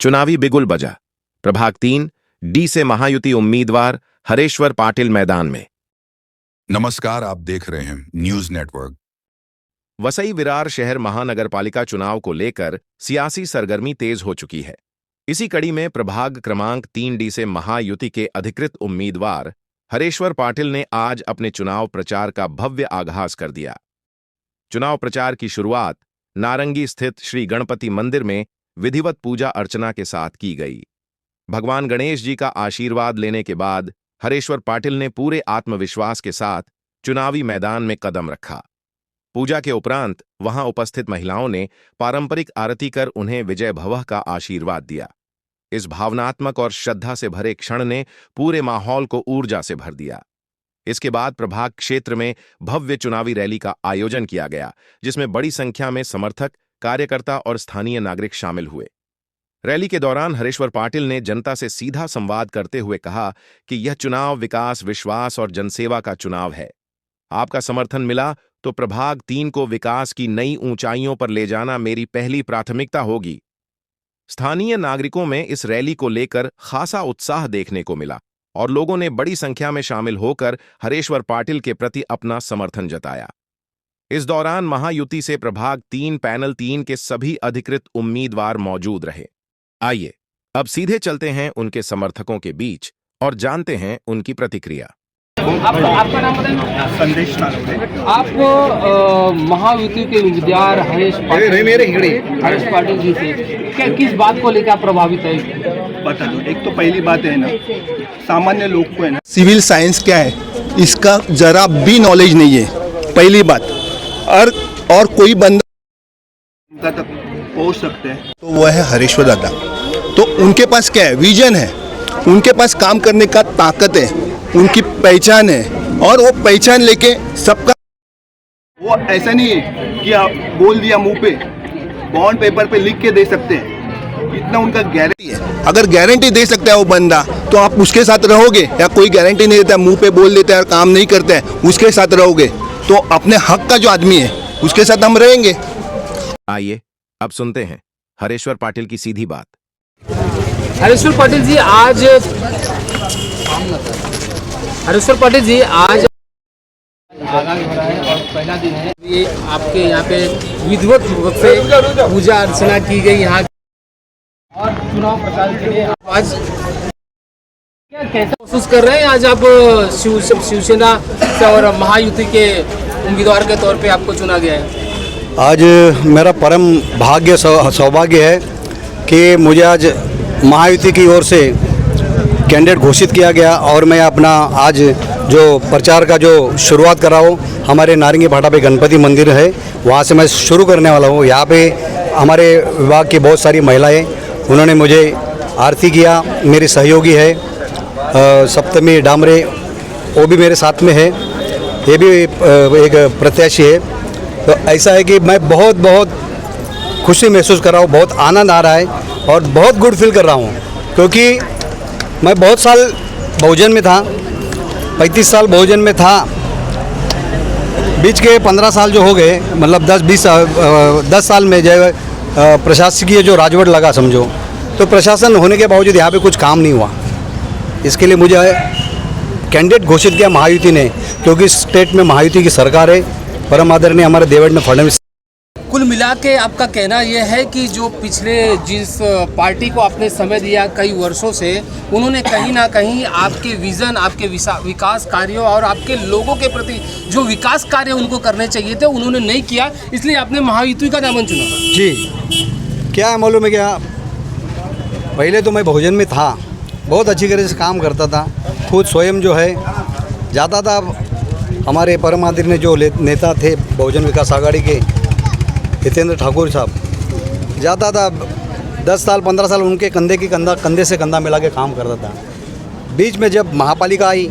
चुनावी बिगुल बजा। प्रभाग 3 डी से महायुति उम्मीदवार हरेश्वर पाटिल मैदान में। नमस्कार, आप देख रहे हैं न्यूज नेटवर्क। वसई विरार शहर महानगरपालिका चुनाव को लेकर सियासी सरगर्मी तेज हो चुकी है। इसी कड़ी में प्रभाग क्रमांक 3 डी से महायुति के अधिकृत उम्मीदवार हरेश्वर पाटिल ने आज अपने चुनाव प्रचार का भव्य आगाज कर दिया। चुनाव प्रचार की शुरुआत नारंगी स्थित श्री गणपति मंदिर में विधिवत पूजा अर्चना के साथ की गई। भगवान गणेश जी का आशीर्वाद लेने के बाद हरेश्वर पाटिल ने पूरे आत्मविश्वास के साथ चुनावी मैदान में कदम रखा। पूजा के उपरांत वहां उपस्थित महिलाओं ने पारंपरिक आरती कर उन्हें विजय भवः का आशीर्वाद दिया। इस भावनात्मक और श्रद्धा से भरे क्षण ने पूरे माहौल को ऊर्जा से भर दिया। इसके बाद प्रभाग क्षेत्र में भव्य चुनावी रैली का आयोजन किया गया, जिसमें बड़ी संख्या में समर्थक, कार्यकर्ता और स्थानीय नागरिक शामिल हुए। रैली के दौरान हरेश्वर पाटिल ने जनता से सीधा संवाद करते हुए कहा कि यह चुनाव विकास, विश्वास और जनसेवा का चुनाव है। आपका समर्थन मिला तो प्रभाग 3 को विकास की नई ऊंचाइयों पर ले जाना मेरी पहली प्राथमिकता होगी। स्थानीय नागरिकों में इस रैली को लेकर खासा उत्साह देखने को मिला और लोगों ने बड़ी संख्या में शामिल होकर हरेश्वर पाटिल के प्रति अपना समर्थन जताया। इस दौरान महायुति से प्रभाग 3 पैनल 3 के सभी अधिकृत उम्मीदवार मौजूद रहे। आइए अब सीधे चलते हैं उनके समर्थकों के बीच और जानते हैं उनकी प्रतिक्रिया। आपका नाम बताइए। संदेश नागरे। आप महायुति के उम्मीदवार हरेश पाटिल जी से क्या किस बात को लेकर आप प्रभावित है? बता दो। एक तो पहली बात है ना, सामान्य लोग को है ना, सिविल साइंस क्या है इसका जरा भी नॉलेज नहीं है, पहली बात। और कोई बंदा तक पहुंच सकते हैं तो वह है हरेश्वर दादा। तो उनके पास क्या है, विजन है, उनके पास काम करने का ताकत है, उनकी पहचान है और वो पहचान लेके सबका, वो ऐसा नहीं है कि आप बोल दिया मुंह पे, बॉन्ड पेपर पे लिख के दे सकते हैं, इतना उनका गारंटी है। अगर गारंटी दे सकता है वो बंदा तो आप उसके साथ रहोगे, या कोई गारंटी नहीं देता, मुंह पे बोल देता है और काम नहीं करता है, उसके साथ रहोगे तो अपने हक का जो आदमी है उसके साथ हम रहेंगे। आइए अब सुनते हैं हरेश्वर पाटिल की सीधी बात। हरेश्वर पाटिल जी आज आगाज हो रहा है और पहला दिन है। ये आपके यहाँ पे विधिवत रूप से पूजा अर्चना की गई यहाँ और चुनाव प्रचार के लिए आज क्या कैसा महसूस कर रहे हैं? आज आप शिवसेना से और महायुति के उम्मीदवार के तौर पे आपको चुना गया है। आज मेरा परम भाग्य सौभाग्य है कि मुझे आज महायुति की ओर से कैंडिडेट घोषित किया गया और मैं अपना आज जो प्रचार का जो शुरुआत कर रहा हूँ, हमारे नारंगी भाटा पे गणपति मंदिर है, वहाँ से मैं शुरू करने वाला हूँ। यहाँ पे हमारे विभाग की बहुत सारी महिलाएं, उन्होंने मुझे आरती किया, मेरी सहयोगी है सप्तमी डामरे, वो भी मेरे साथ में है, ये भी एक प्रत्याशी है। तो ऐसा है कि मैं बहुत खुशी महसूस कर रहा हूँ, बहुत आनंद आ रहा है और बहुत गुड फील कर रहा हूँ, क्योंकि मैं बहुत साल बहुजन में था, 35 साल बहुजन में था, बीच के 15 साल जो हो गए, मतलब 10 साल में जो प्रशासकीय जो राजवट लगा समझो, तो प्रशासन होने के बावजूद यहाँ पे कुछ काम नहीं हुआ। इसके लिए मुझे कैंडिडेट घोषित किया महायुति ने, क्योंकि स्टेट में महायुति की सरकार है, परम आदरणीय हमारे देवेंद्र फडणवीस। कुल मिला के आपका कहना यह है कि जो पिछले जिस पार्टी को आपने समय दिया कई वर्षों से, उन्होंने कहीं ना कहीं आपके विज़न, आपके विकास कार्यों और आपके लोगों के प्रति जो विकास कार्य उनको करने चाहिए थे उन्होंने नहीं किया, इसलिए आपने महायुति का दामन चुना। जी, क्या है मालूम है क्या, पहले तो मैं बहुजन में था, बहुत अच्छी तरह से काम करता था, खुद स्वयं जो है जाता था। हमारे परम आदरणीय जो नेता थे बहुजन विकास आघाड़ी के हितेंद्र ठाकुर साहब, जाता था 10 साल 15 साल उनके कंधे से कंधा मिला के काम करता था। बीच में जब महापालिका आई,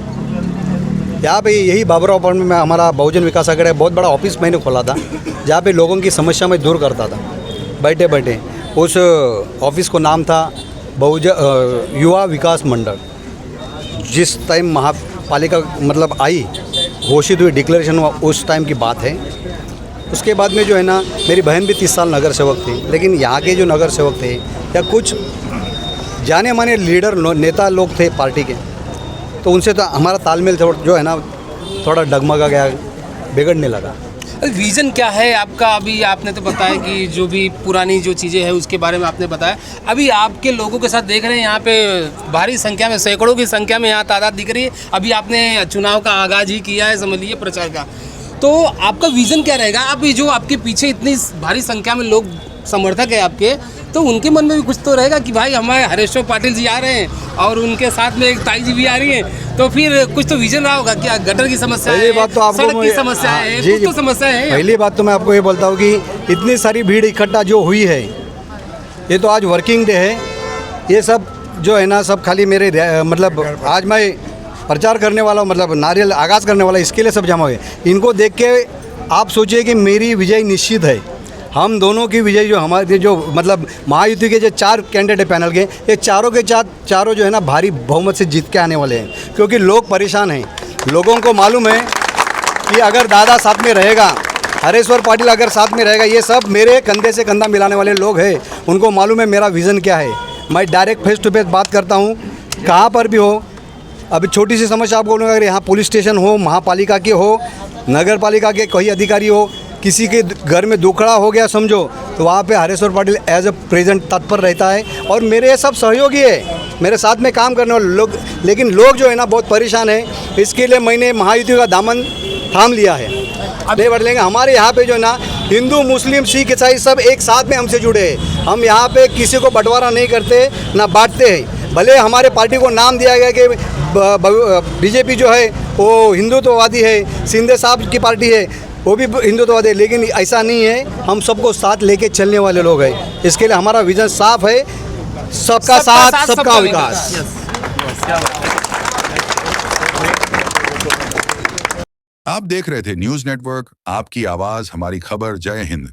यहाँ पे यही बाबूराव पार्क में हमारा बहुजन विकास आघाड़ी बहुत बड़ा ऑफिस मैंने खोला था, जहाँ पे लोगों की समस्या मैं दूर करता था बैठे बैठे। उस ऑफिस को नाम था युवा विकास मंडल। जिस टाइम महापालिका मतलब आई, घोषित हुई, डिक्लेरेशन हुआ, उस टाइम की बात है। उसके बाद में जो है ना, मेरी बहन भी 30 साल नगर सेवक थी, लेकिन यहाँ के जो नगर सेवक थे या कुछ जाने माने लीडर नेता लोग थे पार्टी के, तो उनसे तो हमारा तालमेल जो है ना थोड़ा डगमगा गया, बिगड़ने लगा। विज़न क्या है आपका? अभी आपने तो बताया कि जो भी पुरानी जो चीज़ें हैं उसके बारे में आपने बताया। अभी आपके लोगों के साथ देख रहे हैं यहाँ पे भारी संख्या में, सैकड़ों की संख्या में यहाँ तादाद दिख रही है। अभी आपने चुनाव का आगाज़ ही किया है, समझ लीजिए, प्रचार का। तो आपका विज़न क्या रहेगा? अभी जो आपके पीछे इतनी भारी संख्या में लोग समर्थक है आपके, तो उनके मन में भी कुछ तो रहेगा कि भाई हमारे हरेश्वर पाटिल जी आ रहे हैं और उनके साथ में एक ताई जी भी आ रही हैं, तो फिर कुछ तो विजन रहा होगा। क्या गटर की समस्या है, बात तो आपको सड़क की समस्या है, कुछ तो समस्या है। पहली बात तो मैं आपको ये बोलता हूँ कि इतनी सारी भीड़ इकट्ठा जो हुई है, ये तो आज वर्किंग डे है, ये सब जो है ना सब खाली मेरे मतलब आज मैं प्रचार करने वाला हूँ, मतलब नारियल आगाज़ करने वाला, इसके लिए सब जमा हुए। इनको देख के आप सोचिए कि मेरी विजय निश्चित है। हम दोनों की विजय जो हमारे जो मतलब महायुति के जो 4 कैंडिडेट पैनल के, ये चारों के चारों जो है ना भारी बहुमत से जीत के आने वाले हैं, क्योंकि लोग परेशान हैं। लोगों को मालूम है कि अगर दादा साथ में रहेगा, हरेश्वर पाटिल अगर साथ में रहेगा, ये सब मेरे कंधे से कंधा मिलाने वाले लोग हैं। उनको मालूम है मेरा विज़न क्या है। मैं डायरेक्ट फेस टू फेस बात करता हूँ, कहाँ पर भी हो। अभी छोटी सी समस्या आपको बोलूँगा, अगर यहाँ पुलिस स्टेशन हो, महापालिका के हो, नगर पालिका के कोई अधिकारी हो, किसी के घर में दुखड़ा हो गया समझो, तो वहाँ पे Hareshwar Patil as a present तत्पर रहता है। और मेरे सब सहयोगी है, मेरे साथ में काम करने वाले लोग, लेकिन लोग जो है ना बहुत परेशान है। इसके लिए मैंने महायुति का दामन थाम लिया है। आगे बढ़ लेंगे। हमारे यहाँ पे जो है ना हिंदू, मुस्लिम, सिख, ईसाई सब एक साथ में हमसे जुड़े हैं। हम यहाँ पे किसी को बंटवारा नहीं करते, ना बांटते हैं। भले हमारे पार्टी को नाम दिया गया कि बीजेपी जो है वो हिंदुत्ववादी है, शिंदे साहब की पार्टी है वो भी हिंदुत्ववादी है, लेकिन ऐसा नहीं है। हम सबको साथ लेके चलने वाले लोग हैं। इसके लिए हमारा विजन साफ है, सबका साथ सबका विकास। आप देख रहे थे न्यूज नेटवर्क, आपकी आवाज हमारी खबर। जय हिंद।